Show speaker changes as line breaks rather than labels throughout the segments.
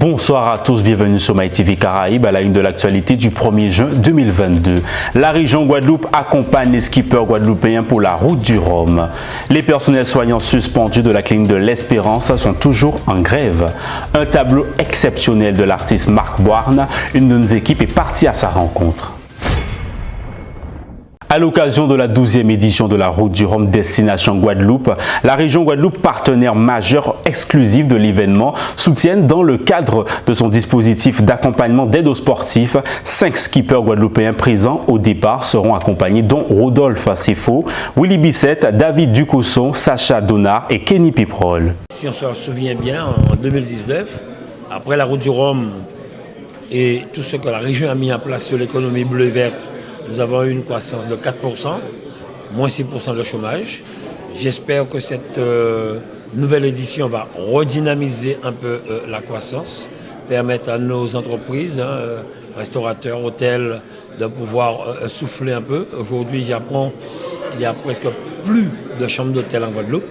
Bonsoir à tous, bienvenue sur MyTV Caraïbes à la une de l'actualité du 1er juin 2022. La région Guadeloupe accompagne les skippers guadeloupéens pour la route du Rhum. Les personnels soignants suspendus de la clinique de l'Espérance sont toujours en grève. Un tableau exceptionnel de l'artiste Marc Boarne, une de nos équipes est partie à sa rencontre. À l'occasion de la 12e édition de la Route du Rhum Destination Guadeloupe, la région Guadeloupe, partenaire majeur exclusif de l'événement, soutient dans le cadre de son dispositif d'accompagnement d'aide aux sportifs, 5 skippers guadeloupéens présents au départ seront accompagnés dont Rodolphe Sefo, Willy Bissette, David Ducosson, Sacha Donard et Kenny Piprol.
Si on se souvient bien, en 2019, après la Route du Rhum et tout ce que la région a mis en place sur l'économie bleue et verte, nous avons eu une croissance de 4%, moins 6% de chômage. J'espère que cette nouvelle édition va redynamiser un peu la croissance, permettre à nos entreprises, restaurateurs, hôtels, de pouvoir souffler un peu. Aujourd'hui, j'apprends qu'il y a presque plus de chambres d'hôtel en Guadeloupe.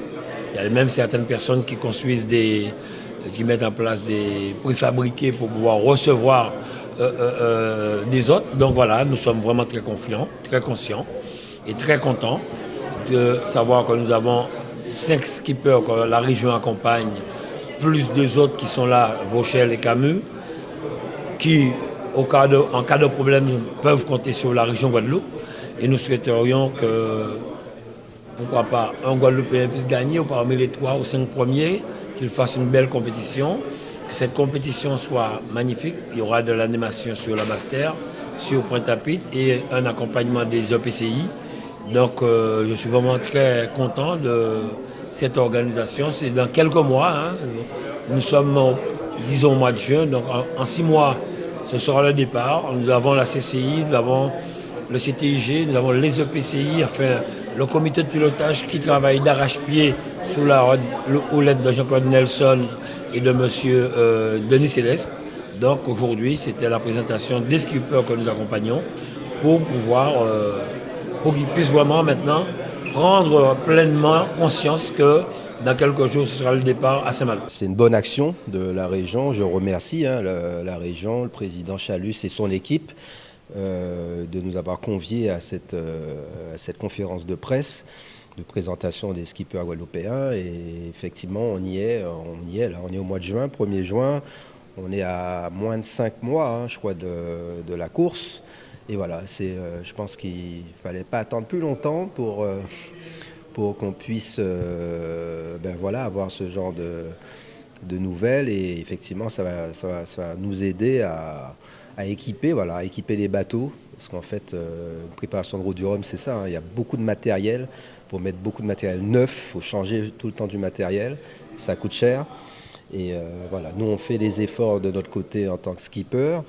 Il y a même certaines personnes qui construisent qui mettent en place des préfabriqués pour pouvoir recevoir des autres. Donc voilà, nous sommes vraiment très confiants, très conscients et très contents de savoir que nous avons 5 skippers que la région accompagne, plus 2 autres qui sont là, Vauchel et Camus, qui, en cas de problème, peuvent compter sur la région Guadeloupe. Et nous souhaiterions que, pourquoi pas, un Guadeloupéen puisse gagner ou parmi les 3 ou 5 premiers, qu'il fasse une belle compétition. Que cette compétition soit magnifique. Il y aura de l'animation sur la Master, sur Pointe-à-Pitre et un accompagnement des EPCI. Donc je suis vraiment très content de cette organisation. C'est dans quelques mois, nous sommes, disons, au mois de juin, donc en 6 mois, ce sera le départ. Nous avons la CCI, nous avons le CTIG, nous avons les EPCI, enfin le comité de pilotage qui travaille d'arrache-pied sous la houlette de Jean-Claude Nelson et de M. Denis Céleste. Donc aujourd'hui, c'était la présentation des skippers que nous accompagnons pour pouvoir, pour qu'ils puissent vraiment maintenant prendre pleinement conscience que dans quelques jours, ce sera le départ à Saint-Malo.
C'est une bonne action de la région. Je remercie la région, le président Chalus et son équipe de nous avoir conviés à cette conférence de presse de présentation des skippers guadeloupéens. Et effectivement, on y est là. On est au mois de juin, 1er juin. On est à moins de 5 mois, je crois, de la course. Et voilà, je pense qu'il ne fallait pas attendre plus longtemps pour qu'on puisse avoir ce genre de nouvelles. Et effectivement, ça va nous aider à équiper les bateaux. Parce qu'en fait, une préparation de route du Rhum, c'est ça. Il y a beaucoup de matériel. Il faut mettre beaucoup de matériel neuf. Il faut changer tout le temps du matériel. Ça coûte cher. Et voilà, nous, on fait les efforts de notre côté en tant que skipper,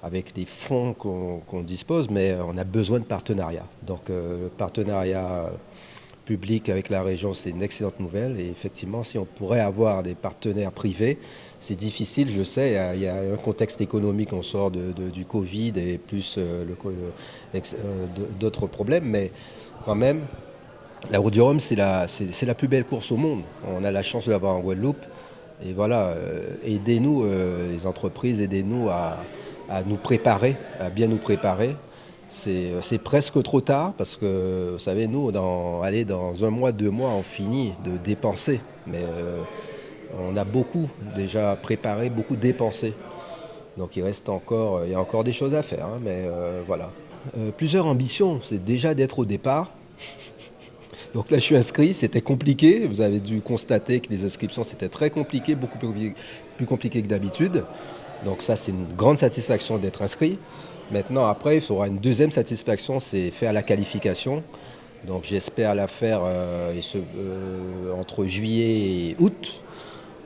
avec les fonds qu'on dispose, mais on a besoin de partenariat. Donc, le partenariat public avec la région, c'est une excellente nouvelle. Et effectivement, si on pourrait avoir des partenaires privés, c'est difficile, je sais. Il y a un contexte économique, on sort du Covid et plus d'autres problèmes, mais quand même, la Route du Rhum, c'est la plus belle course au monde. On a la chance de l'avoir en Guadeloupe. Et voilà, aidez-nous, les entreprises, aidez-nous à nous préparer, à bien nous préparer. C'est presque trop tard parce que, vous savez, nous, dans 1 mois, 2 mois, on finit de dépenser. Mais on a beaucoup déjà préparé, beaucoup dépensé. Donc il y a encore des choses à faire, mais voilà. Plusieurs ambitions, c'est déjà d'être au départ. Donc là, je suis inscrit, c'était compliqué. Vous avez dû constater que les inscriptions, c'était très compliqué, beaucoup plus compliqué que d'habitude. Donc ça, c'est une grande satisfaction d'être inscrit. Maintenant, après, il faudra une deuxième satisfaction, c'est faire la qualification. Donc j'espère la faire entre juillet et août.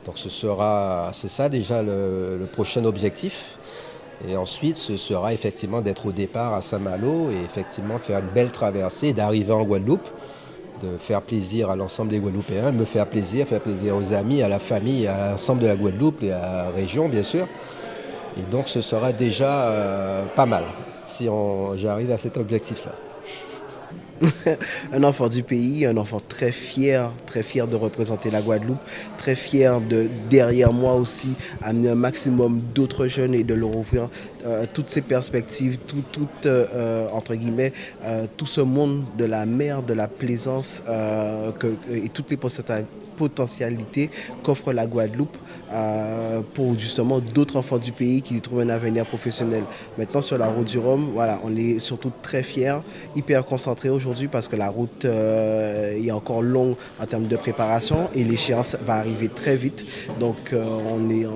Donc c'est ça déjà le prochain objectif. Et ensuite, ce sera effectivement d'être au départ à Saint-Malo et effectivement de faire une belle traversée, d'arriver en Guadeloupe, de faire plaisir à l'ensemble des Guadeloupéens, me faire plaisir aux amis, à la famille, à l'ensemble de la Guadeloupe et à la région, bien sûr. Et donc, ce sera déjà pas mal si j'arrive à cet objectif-là.
Un enfant du pays, un enfant très fier de représenter la Guadeloupe, très fier de, derrière moi aussi, amener un maximum d'autres jeunes et de leur ouvrir toutes ces perspectives, entre guillemets, tout ce monde de la mer, de la plaisance et toutes les potentialités qu'offre la Guadeloupe pour justement d'autres enfants du pays qui trouvent un avenir professionnel. Maintenant, sur la route du Rhum, voilà, on est surtout très fiers, hyper concentrés aujourd'hui parce que la route est encore longue en termes de préparation et l'échéance va arriver très vite. Donc, on est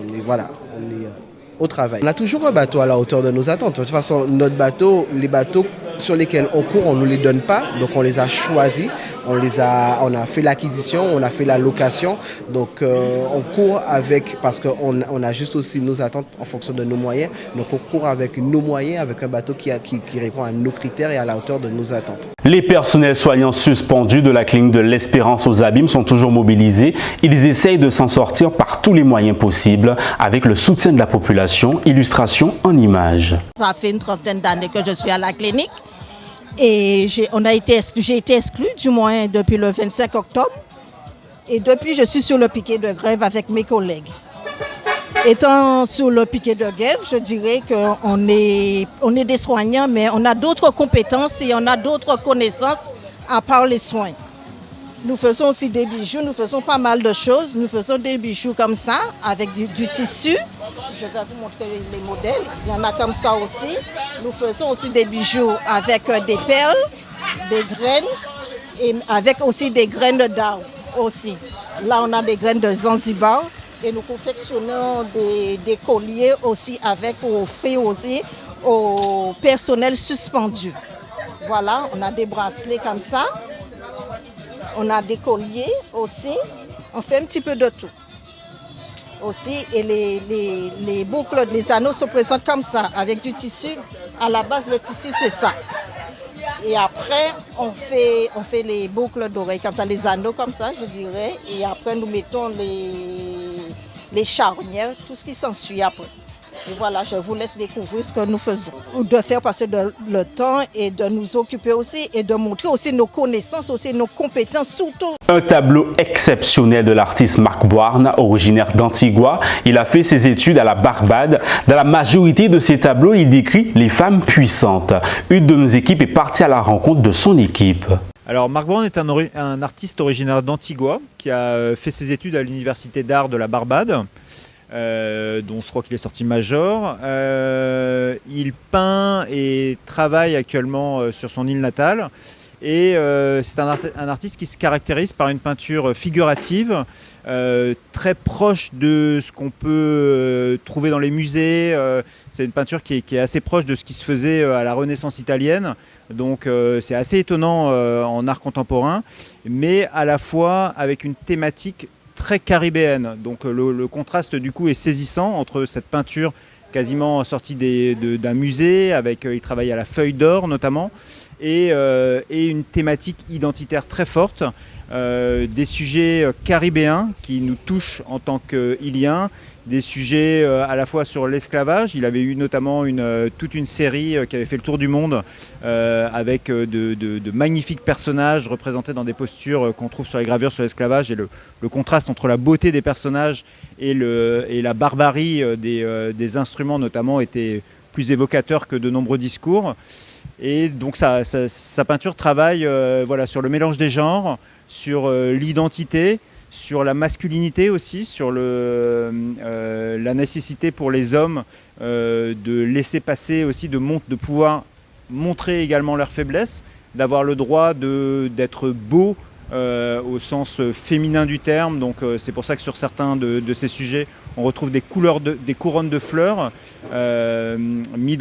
au travail. On a toujours un bateau à la hauteur de nos attentes. De toute façon, les bateaux sur lesquels on court, on ne nous les donne pas. Donc on les a choisis, on a fait l'acquisition, on a fait la location. Donc on court avec, parce qu'on a juste aussi nos attentes en fonction de nos moyens. Donc on court avec nos moyens, avec un bateau qui répond à nos critères et à la hauteur de nos attentes.
Les personnels soignants suspendus de la clinique de l'Espérance aux Abîmes sont toujours mobilisés. Ils essayent de s'en sortir par tous les moyens possibles avec le soutien de la population. Illustration en images.
Ça fait une trentaine d'années que je suis à la clinique et j'ai été exclue du moins depuis le 25 octobre et depuis je suis sur le piquet de grève avec mes collègues. Étant sur le piquet de grève, je dirais qu'on est des soignants mais on a d'autres compétences et on a d'autres connaissances à part les soins. Nous faisons aussi des bijoux, nous faisons pas mal de choses. Nous faisons des bijoux comme ça, avec du tissu. Je vais vous montrer les modèles. Il y en a comme ça aussi. Nous faisons aussi des bijoux avec des perles, des graines et avec aussi des graines d'arbre aussi. Là, on a des graines de Zanzibar et nous confectionnons des colliers aussi pour offrir aussi au personnel suspendu. Voilà, on a des bracelets comme ça. On a des colliers aussi, on fait un petit peu de tout. Aussi, et les boucles, les anneaux se présentent comme ça, avec du tissu. À la base, le tissu, c'est ça. Et après, on fait les boucles d'oreilles comme ça, les anneaux comme ça, je dirais. Et après, nous mettons les charnières, tout ce qui s'ensuit après. Et voilà, je vous laisse découvrir ce que nous faisons. De faire passer le temps et de nous occuper aussi et de montrer aussi nos connaissances, aussi nos compétences surtout.
Un tableau exceptionnel de l'artiste Marc Boarne, originaire d'Antigua. Il a fait ses études à la Barbade. Dans la majorité de ses tableaux, il décrit les femmes puissantes. Une de nos équipes est partie à la rencontre de son équipe.
Alors Marc Boarne est un artiste originaire d'Antigua qui a fait ses études à l'université d'art de la Barbade. Dont je crois qu'il est sorti major. Il peint et travaille actuellement sur son île natale. Et c'est un artiste qui se caractérise par une peinture figurative, très proche de ce qu'on peut trouver dans les musées. C'est une peinture qui est assez proche de ce qui se faisait à la Renaissance italienne. Donc c'est assez étonnant en art contemporain, mais à la fois avec une thématique très caribéenne. Donc le contraste du coup est saisissant entre cette peinture quasiment sortie d'un musée, il travaille à la feuille d'or notamment, et une thématique identitaire très forte, des sujets caribéens qui nous touchent en tant qu'Iliens, des sujets à la fois sur l'esclavage. Il avait eu notamment toute une série qui avait fait le tour du monde avec de magnifiques personnages représentés dans des postures qu'on trouve sur les gravures sur l'esclavage, et le contraste entre la beauté des personnages et la barbarie des instruments notamment était plus évocateur que de nombreux discours. Et donc sa peinture travaille sur le mélange des genres, sur l'identité, sur la masculinité aussi, sur la nécessité pour les hommes de laisser passer aussi, de pouvoir montrer également leurs faiblesses, d'avoir le droit d'être beau au sens féminin du terme. Donc c'est pour ça que sur certains de ces sujets, on retrouve des couronnes de fleurs mis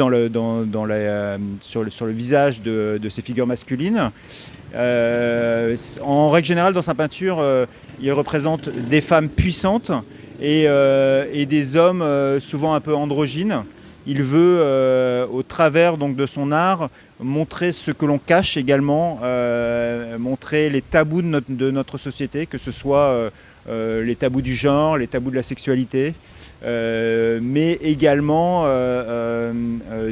sur le visage de ces figures masculines. En règle générale, dans sa peinture, il représente des femmes puissantes et des hommes souvent un peu androgynes. Il veut, au travers donc, de son art, montrer ce que l'on cache également, montrer les tabous de notre société, que ce soit les tabous du genre, les tabous de la sexualité, mais également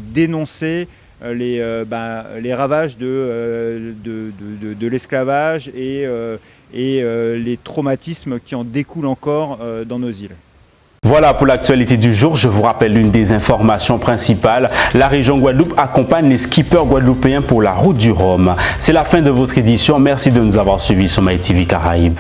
dénoncer les ravages de l'esclavage et les traumatismes qui en découlent encore dans nos îles.
Voilà pour l'actualité du jour. Je vous rappelle l'une des informations principales. La région Guadeloupe accompagne les skippers guadeloupéens pour la route du Rhum. C'est la fin de votre édition. Merci de nous avoir suivis sur MyTV Caraïbes.